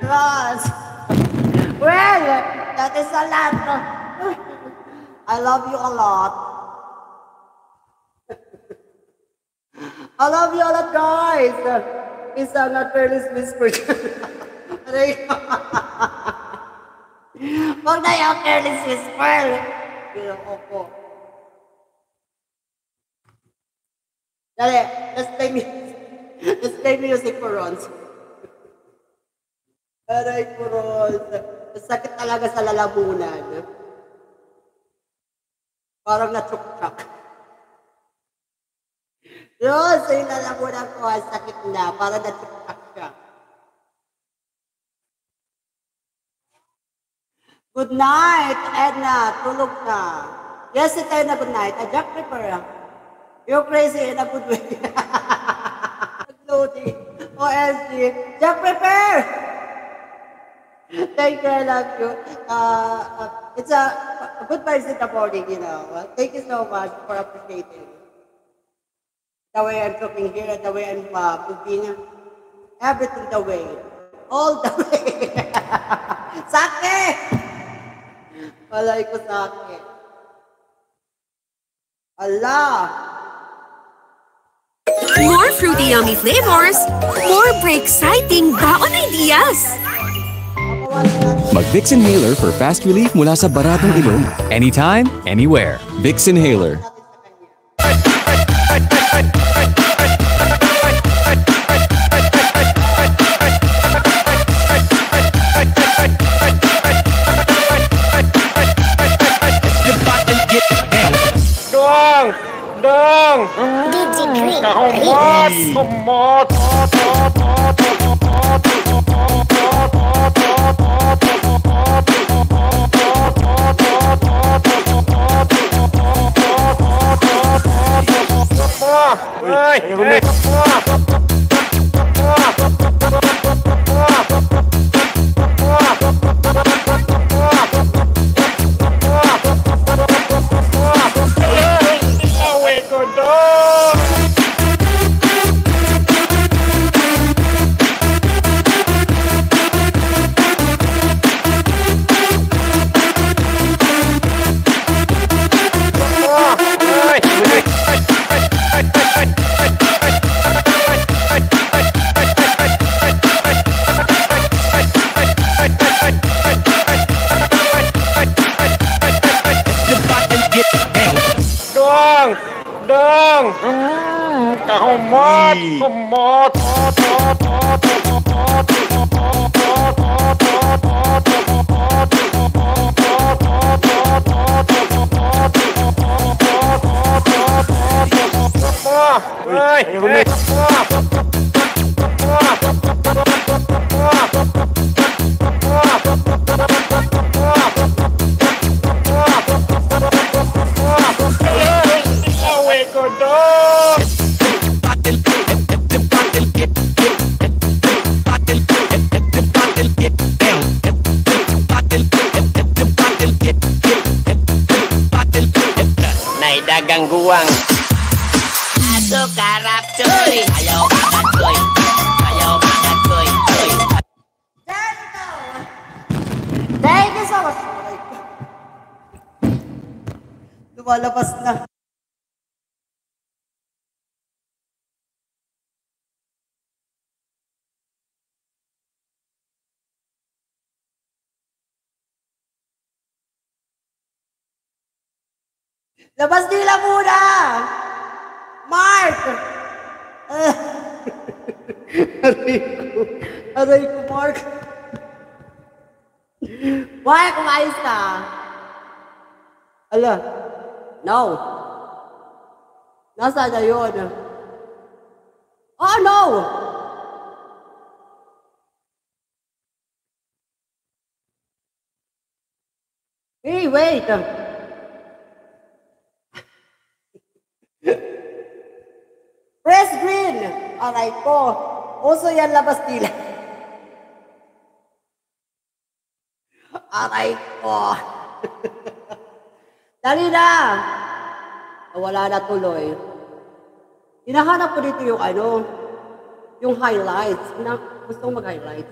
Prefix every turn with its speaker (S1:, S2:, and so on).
S1: Ross. Well, that is a lot. I love you a lot. I love you a lot, guys. Isang careless whisper. Huwag na yung careless whisper. Pero ako. Dali, let's play music for Rons. Aray ko, Rons. Sakit talaga sa lalamunan. Parang na-chuk-chuk. Rons, yung lalamunan ko, sakit na. Parang na-chuk-chuk siya. Good night, Edna. Tulog na. Yes, it's Edna, good night. Jack Ripper. You're crazy in a good way. Loading. OSG. Jack Ripper! Thank you, I love you. It's a good vibes in the morning, you know. Thank you so much for appreciating the way I'm talking here, the way I'm moving. Everything the way. All the way. Sakit! Walay ko sakit. Allah!
S2: More fruity yummy flavors, more exciting baon ideas.
S3: Mag-Vicks Inhaler for fast relief mula sa baratong ilong. Anytime, anywhere. Vicks Inhaler.
S4: Dong! Kahumot! Humot! Dong! Kahumot! Humot! Dagang guwang aso karap coy ayaw banget coy
S1: Thank you so much. Lumalabas na. Labas nila muna! Mark! Aray ko, Mark. Mark, kumayos ka? Ala, no. Nasaan na yun? Oh, no! Hey, wait! Press green! Aray ko. Uso yan labas nila. Aray ko. Dali na! Wala na tuloy. Hinahanap ko dito yung yung highlights. Gusto kong mag-highlights.